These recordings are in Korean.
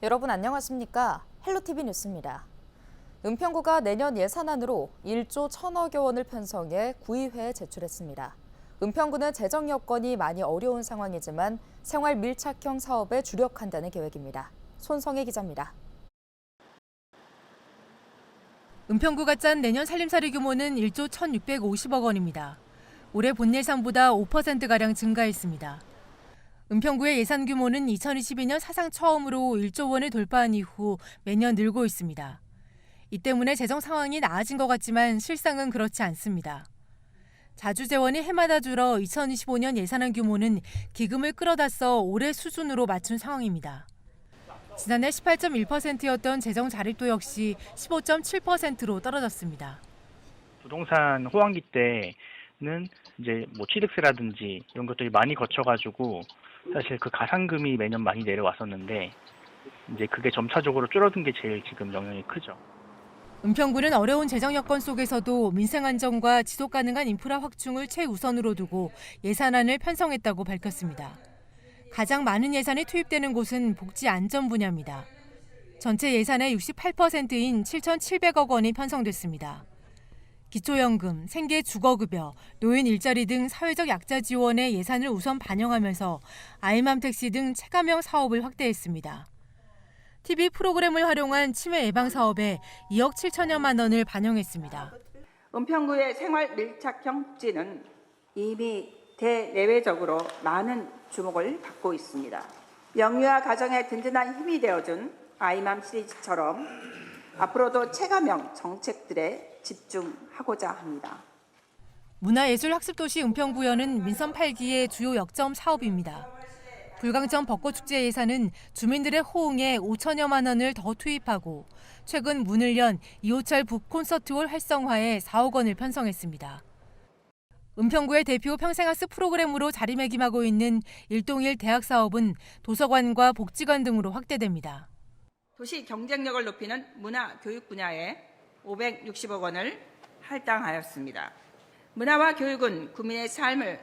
여러분 안녕하십니까? 헬로티비 뉴스입니다. 은평구가 내년 예산안으로 1조 1천억여 원을 편성해 구의회에 제출했습니다. 은평구는 재정 여건이 많이 어려운 상황이지만 생활 밀착형 사업에 주력한다는 계획입니다. 손성혜 기자입니다. 은평구가 짠 내년 살림살이 규모는 1조 1,650억 원입니다. 올해 본 예산보다 5%가량 증가했습니다. 은평구의 예산 규모는 2022년 사상 처음으로 1조 원을 돌파한 이후 매년 늘고 있습니다. 이 때문에 재정 상황이 나아진 것 같지만 실상은 그렇지 않습니다. 자주 재원이 해마다 줄어 2025년 예산안 규모는 기금을 끌어다 써 올해 수준으로 맞춘 상황입니다. 지난해 18.1%였던 재정 자립도 역시 15.7%로 떨어졌습니다. 부동산 호황기 때는 이제 취득세라든지 이런 것들이 많이 거쳐가지고 사실 그 가산금이 매년 많이 내려왔었는데 이제 그게 점차적으로 줄어든 게 제일 지금 영향이 크죠. 은평구는 어려운 재정 여건 속에서도 민생 안정과 지속 가능한 인프라 확충을 최우선으로 두고 예산안을 편성했다고 밝혔습니다. 가장 많은 예산이 투입되는 곳은 복지 안전 분야입니다. 전체 예산의 68%인 7,700억 원이 편성됐습니다. 기초연금, 생계 주거급여, 노인 일자리 등 사회적 약자 지원에 예산을 우선 반영하면서 아이맘 택시 등 체감형 사업을 확대했습니다. TV 프로그램을 활용한 치매 예방 사업에 2억 7천여만 원을 반영했습니다. 은평구의 생활 밀착형 복지는 이미 대내외적으로 많은 주목을 받고 있습니다. 영유아 가정의 든든한 힘이 되어준 아이맘 시리즈처럼 앞으로도 체감형 정책들에 집중하고자 합니다. 문화예술학습도시 은평구연은 민선 8기의 주요 역점 사업입니다. 불광천 벚꽃축제 예산은 주민들의 호응에 5천여만 원을 더 투입하고 최근 문을 연 이호철 북콘서트홀 활성화에 4억 원을 편성했습니다. 은평구의 대표 평생학습 프로그램으로 자리매김하고 있는 일동일 대학 사업은 도서관과 복지관 등으로 확대됩니다. 도시 경쟁력을 높이는 문화 교육 분야에 560억 원을 할당하였습니다. 문화와 교육은 국민의 삶을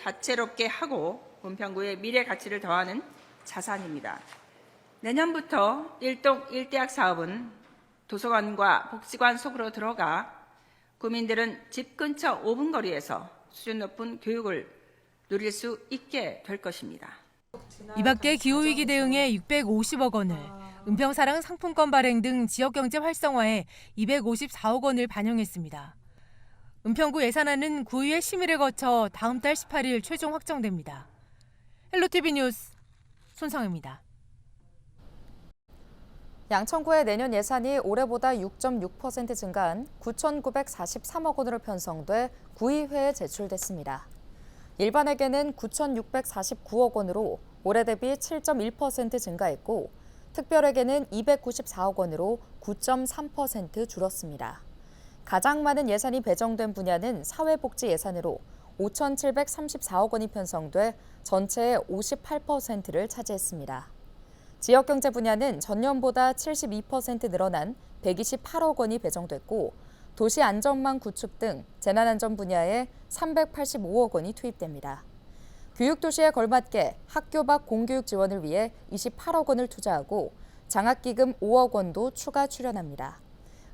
다채롭게 하고 은평구의 미래 가치를 더하는 자산입니다. 내년부터 일동 1대학 사업은 도서관과 복지관 속으로 들어가 구민들은 집 근처 5분 거리에서 수준 높은 교육을 누릴 수 있게 될 것입니다. 이 밖에 기후위기 대응에 650억 원을, 은평사랑 상품권 발행 등 지역경제 활성화에 254억 원을 반영했습니다. 은평구 예산안은 구의회 심의를 거쳐 다음 달 18일 최종 확정됩니다. 헬로티비 뉴스 손성혜입니다. 양천구의 내년 예산이 올해보다 6.6% 증가한 9,943억 원으로 편성돼 구의회에 제출됐습니다. 일반회계는 9,649억 원으로 올해 대비 7.1% 증가했고 특별회계는 294억 원으로 9.3% 줄었습니다. 가장 많은 예산이 배정된 분야는 사회복지 예산으로 5,734억 원이 편성돼 전체의 58%를 차지했습니다. 지역경제 분야는 전년보다 72% 늘어난 128억 원이 배정됐고 도시안전망 구축 등 재난안전 분야에 385억 원이 투입됩니다. 교육도시에 걸맞게 학교 밖 공교육 지원을 위해 28억 원을 투자하고 장학기금 5억 원도 추가 출연합니다.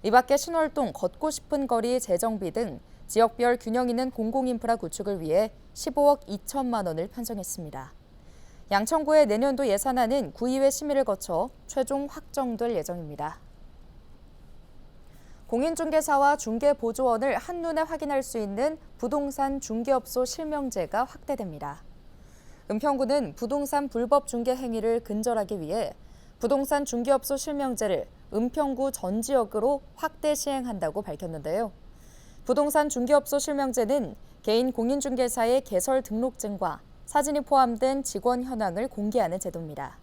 이 밖에 신월동 걷고 싶은 거리 재정비 등 지역별 균형 있는 공공인프라 구축을 위해 15억 2천만 원을 편성했습니다. 양천구의 내년도 예산안은 구의회 심의를 거쳐 최종 확정될 예정입니다. 공인중개사와 중개보조원을 한눈에 확인할 수 있는 부동산 중개업소 실명제가 확대됩니다. 은평구는 부동산 불법 중개 행위를 근절하기 위해 부동산 중개업소 실명제를 은평구 전 지역으로 확대 시행한다고 밝혔는데요. 부동산 중개업소 실명제는 개인 공인중개사의 개설 등록증과 사진이 포함된 직원 현황을 공개하는 제도입니다.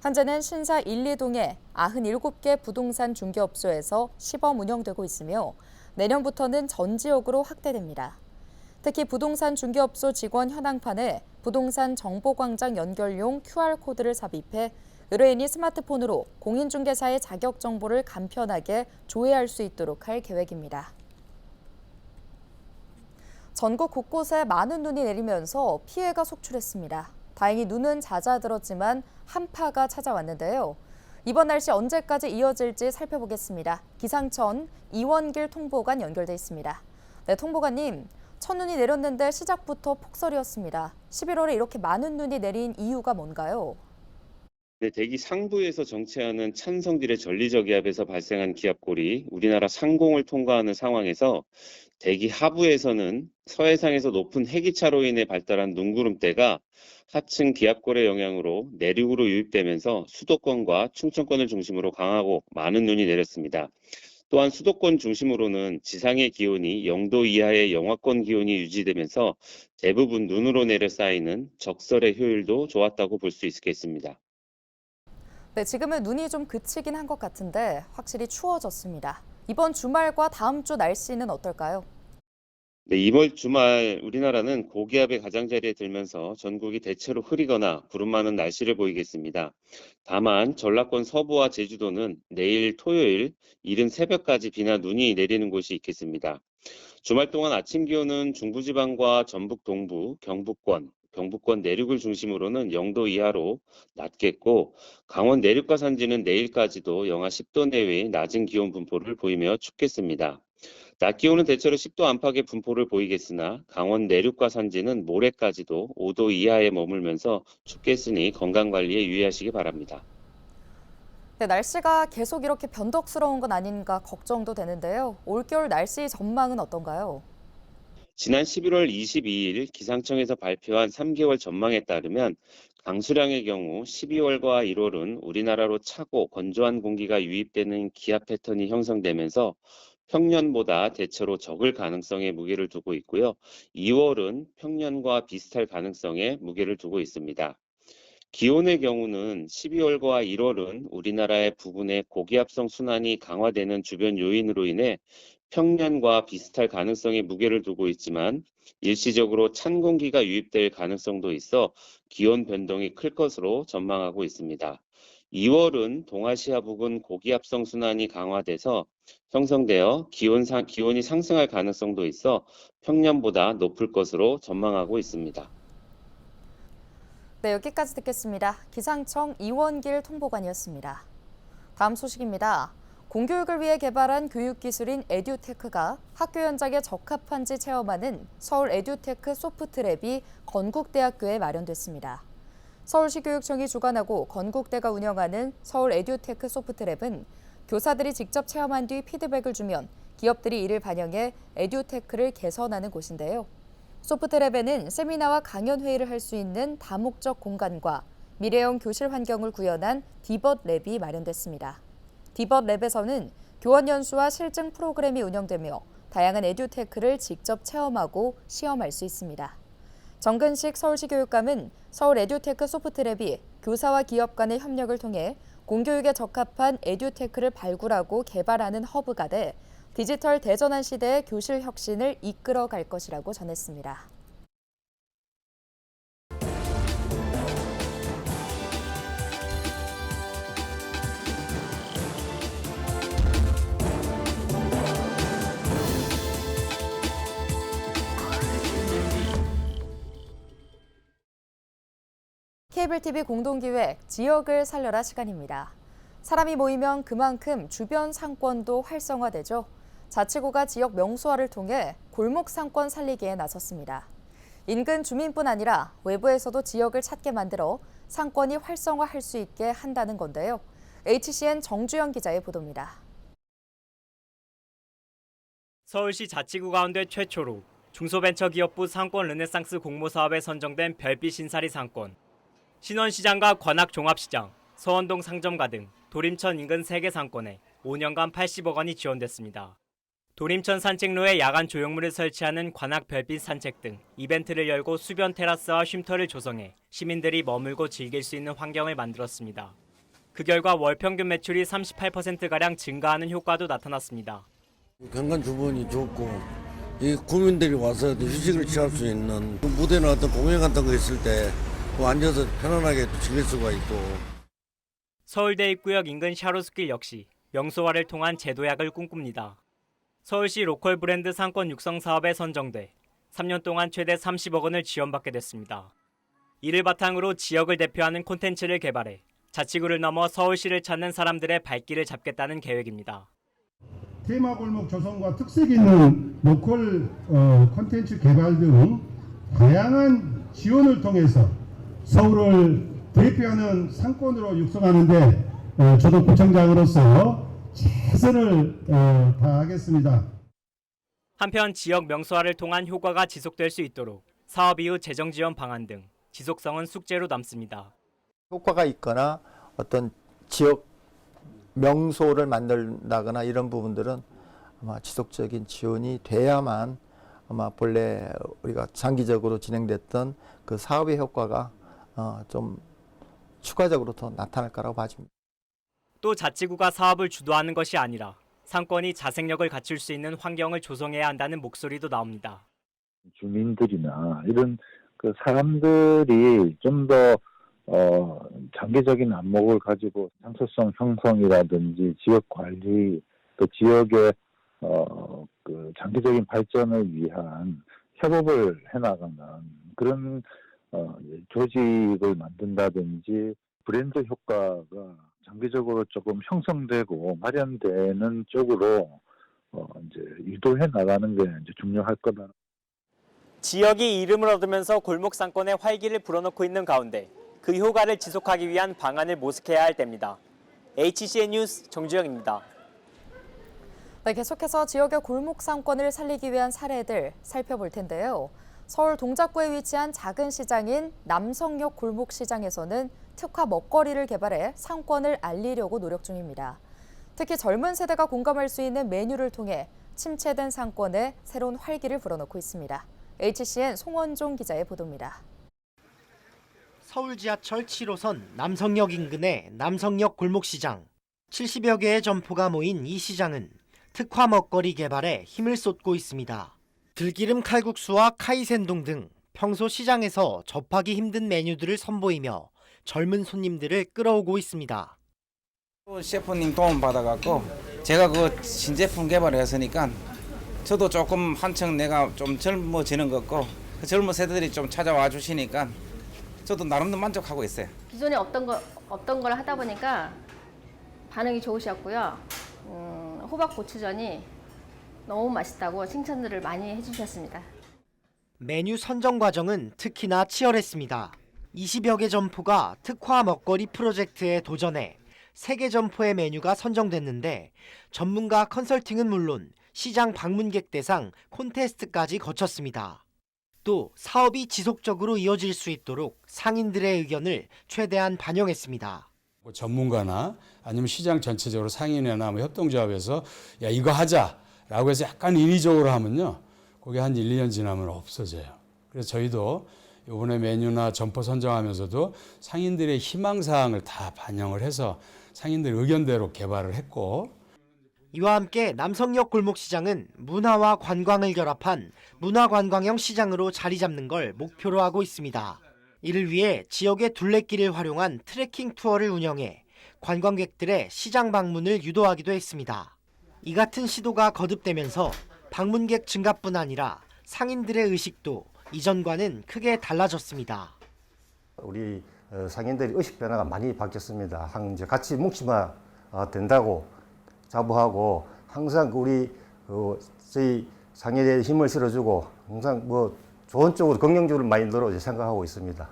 현재는 신사 1, 2동의 97개 부동산 중개업소에서 시범 운영되고 있으며 내년부터는 전 지역으로 확대됩니다. 특히 부동산 중개업소 직원 현황판에 부동산 정보광장 연결용 QR코드를 삽입해 의뢰인이 스마트폰으로 공인중개사의 자격 정보를 간편하게 조회할 수 있도록 할 계획입니다. 전국 곳곳에 많은 눈이 내리면서 피해가 속출했습니다. 다행히 눈은 잦아들었지만 한파가 찾아왔는데요. 이번 날씨 언제까지 이어질지 살펴보겠습니다. 기상청 이원길 통보관 연결돼 있습니다. 네, 통보관님. 첫눈이 내렸는데 시작부터 폭설이었습니다. 11월에 이렇게 많은 눈이 내린 이유가 뭔가요? 네, 대기 상부에서 정체하는 찬성질의 전리저기압에서 발생한 기압골이 우리나라 상공을 통과하는 상황에서 대기 하부에서는 서해상에서 높은 해기차로 인해 발달한 눈구름대가 하층 기압골의 영향으로 내륙으로 유입되면서 수도권과 충청권을 중심으로 강하고 많은 눈이 내렸습니다. 또한 수도권 중심으로는 지상의 기온이 0도 이하의 영하권 기온이 유지되면서 대부분 눈으로 내려 쌓이는 적설의 효율도 좋았다고 볼 수 있겠습니다. 네, 지금은 눈이 좀 그치긴 한 것 같은데 확실히 추워졌습니다. 이번 주말과 다음 주 날씨는 어떨까요? 네, 이번 주말 우리나라는 고기압의 가장자리에 들면서 전국이 대체로 흐리거나 구름 많은 날씨를 보이겠습니다. 다만 전라권 서부와 제주도는 내일 토요일 이른 새벽까지 비나 눈이 내리는 곳이 있겠습니다. 주말 동안 아침 기온은 중부지방과 전북 동부, 경북권 내륙을 중심으로는 0도 이하로 낮겠고 강원 내륙과 산지는 내일까지도 영하 10도 내외의 낮은 기온 분포를 보이며 춥겠습니다. 낮 기온은 대체로 10도 안팎의 분포를 보이겠으나 강원 내륙과 산지는 모레까지도 5도 이하에 머물면서 춥겠으니 건강관리에 유의하시기 바랍니다. 네, 날씨가 계속 이렇게 변덕스러운 건 아닌가 걱정도 되는데요. 올겨울 날씨 전망은 어떤가요? 지난 11월 22일 기상청에서 발표한 3개월 전망에 따르면 강수량의 경우 12월과 1월은 우리나라로 차고 건조한 공기가 유입되는 기압 패턴이 형성되면서 평년보다 대체로 적을 가능성에 무게를 두고 있고요. 2월은 평년과 비슷할 가능성에 무게를 두고 있습니다. 기온의 경우는 12월과 1월은 우리나라의 부근의 고기압성 순환이 강화되는 주변 요인으로 인해 평년과 비슷할 가능성에 무게를 두고 있지만 일시적으로 찬 공기가 유입될 가능성도 있어 기온 변동이 클 것으로 전망하고 있습니다. 2월은 동아시아 부근 고기압성 순환이 강화돼서 형성되어 기온이 상승할 가능성도 있어 평년보다 높을 것으로 전망하고 있습니다. 네, 여기까지 듣겠습니다. 기상청 이원길 통보관이었습니다. 다음 소식입니다. 공교육을 위해 개발한 교육기술인 에듀테크가 학교 현장에 적합한지 체험하는 서울 에듀테크 소프트랩이 건국대학교에 마련됐습니다. 서울시교육청이 주관하고 건국대가 운영하는 서울 에듀테크 소프트랩은 교사들이 직접 체험한 뒤 피드백을 주면 기업들이 이를 반영해 에듀테크를 개선하는 곳인데요. 소프트랩에는 세미나와 강연 회의를 할 수 있는 다목적 공간과 미래형 교실 환경을 구현한 디벗랩이 마련됐습니다. 디벗랩에서는 교원 연수와 실증 프로그램이 운영되며 다양한 에듀테크를 직접 체험하고 시험할 수 있습니다. 정근식 서울시 교육감은 서울 에듀테크 소프트랩이 교사와 기업 간의 협력을 통해 공교육에 적합한 에듀테크를 발굴하고 개발하는 허브가 돼 디지털 대전환 시대의 교실 혁신을 이끌어갈 것이라고 전했습니다. 케이블 TV 공동기획 지역을 살려라 시간입니다. 사람이 모이면 그만큼 주변 상권도 활성화되죠. 자치구가 지역 명소화를 통해 골목 상권 살리기에 나섰습니다. 인근 주민뿐 아니라 외부에서도 지역을 찾게 만들어 상권이 활성화할 수 있게 한다는 건데요. HCN 정주영 기자의 보도입니다. 서울시 자치구 가운데 최초로 중소벤처기업부 상권 르네상스 공모사업에 선정된 별빛 신사리 상권. 신원시장과 관악종합시장, 서원동 상점가 등 도림천 인근 3개 상권에 5년간 80억 원이 지원됐습니다. 도림천 산책로에 야간 조형물을 설치하는 관악 별빛 산책 등 이벤트를 열고 수변 테라스와 쉼터를 조성해 시민들이 머물고 즐길 수 있는 환경을 만들었습니다. 그 결과 월 평균 매출이 38%가량 증가하는 효과도 나타났습니다. 경관 주변이 좋고 이 구민들이 와서 휴식을 취할 수 있는 무대나 어떤 공연 같은 거 있을 때 앉아서 편안하게 즐길 수가 있고. 서울대 입구역 인근 샤로스길 역시 명소화를 통한 제도약을 꿈꿉니다. 서울시 로컬 브랜드 상권 육성 사업에 선정돼 3년 동안 최대 30억 원을 지원받게 됐습니다. 이를 바탕으로 지역을 대표하는 콘텐츠를 개발해 자치구를 넘어 서울시를 찾는 사람들의 발길을 잡겠다는 계획입니다. 테마골목 조성과 특색 있는 로컬 콘텐츠 개발 등 다양한 지원을 통해서 서울을 대표하는 상권으로 육성하는데 저도 구청장으로서 최선을 다하겠습니다. 한편 지역 명소화를 통한 효과가 지속될 수 있도록 사업 이후 재정 지원 방안 등 지속성은 숙제로 남습니다. 효과가 있거나 어떤 지역 명소를 만든다거나 이런 부분들은 아마 지속적인 지원이 돼야만 아마 본래 우리가 장기적으로 진행됐던 그 사업의 효과가 좀 추가적으로 더 나타날 거라고 봐집니다. 또 자치구가 사업을 주도하는 것이 아니라 상권이 자생력을 갖출 수 있는 환경을 조성해야 한다는 목소리도 나옵니다. 주민들이나 이런 그 사람들이 좀 더 장기적인 안목을 가지고 장소성 형성이라든지 지역 관리, 또 지역의 그 장기적인 발전을 위한 협업을 해나가는 그런 조직을 만든다든지 브랜드 효과가 장기적으로 조금 형성되고 마련되는 쪽으로 이제 유도해 나가는 게 이제 중요할 거다. 지역이 이름을 얻으면서 골목 상권에 활기를 불어넣고 있는 가운데 그 효과를 지속하기 위한 방안을 모색해야 할 때입니다. HCN 뉴스 정주영입니다. 네, 계속해서 지역의 골목 상권을 살리기 위한 사례들 살펴볼 텐데요. 서울 동작구에 위치한 작은 시장인 남성역 골목시장에서는 특화 먹거리를 개발해 상권을 알리려고 노력 중입니다. 특히 젊은 세대가 공감할 수 있는 메뉴를 통해 침체된 상권에 새로운 활기를 불어넣고 있습니다. HCN 송원종 기자의 보도입니다. 서울 지하철 7호선 남성역 인근의 남성역 골목시장. 70여 개의 점포가 모인 이 시장은 특화 먹거리 개발에 힘을 쏟고 있습니다. 들기름 칼국수와 카이센동 등 평소 시장에서 접하기 힘든 메뉴들을 선보이며 젊은 손님들을 끌어오고 있습니다. 셰프님 도움 받아갖고 제가 그 신제품 개발을 했으니까 저도 조금 한층 내가 좀 젊어지는 것 같고 그 젊은 세대들이 좀 찾아와 주시니까 저도 나름대로 만족하고 있어요. 기존에 없던 걸 하다 보니까 반응이 좋으셨고요. 호박 고추전이 너무 맛있다고 칭찬들을 많이 해주셨습니다. 메뉴 선정 과정은 특히나 치열했습니다. 20여 개 점포가 특화 먹거리 프로젝트에 도전해 3개 점포의 메뉴가 선정됐는데 전문가 컨설팅은 물론 시장 방문객 대상 콘테스트까지 거쳤습니다. 또 사업이 지속적으로 이어질 수 있도록 상인들의 의견을 최대한 반영했습니다. 전문가나 아니면 시장 전체적으로 상인회나 협동조합에서 야 이거 하자라고 해서 약간 인위적으로 하면요. 그게 한 1, 2년 지나면 없어져요. 그래서 저희도 이번에 메뉴나 점포 선정하면서도 상인들의 희망사항을 다 반영을 해서 상인들 의견대로 개발을 했고 이와 함께 남성역 골목시장은 문화와 관광을 결합한 문화관광형 시장으로 자리 잡는 걸 목표로 하고 있습니다. 이를 위해 지역의 둘레길을 활용한 트레킹 투어를 운영해 관광객들의 시장 방문을 유도하기도 했습니다. 이 같은 시도가 거듭되면서 방문객 증가뿐 아니라 상인들의 의식도 이전과는 크게 달라졌습니다. 우리 상인들의 의식 변화가 많이 바뀌었습니다. 이제 같이 뭉치면 된다고 자부하고 항상 우리 저희 상인에 힘을 실어주고 항상 좋은 쪽으로 긍정적으로 마인드로 생각하고 있습니다.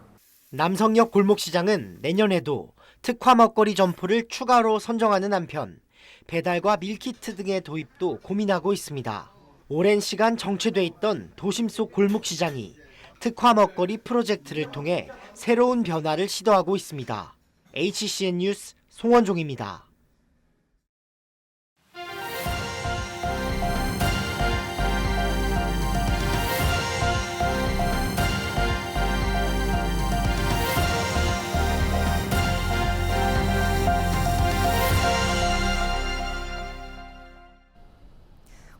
남성역 골목시장은 내년에도 특화 먹거리 점포를 추가로 선정하는 한편 배달과 밀키트 등의 도입도 고민하고 있습니다. 오랜 시간 정체돼 있던 도심 속 골목시장이 특화 먹거리 프로젝트를 통해 새로운 변화를 시도하고 있습니다. HCN 뉴스 송원종입니다.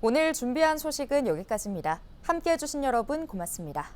오늘 준비한 소식은 여기까지입니다. 함께해 주신 여러분 고맙습니다.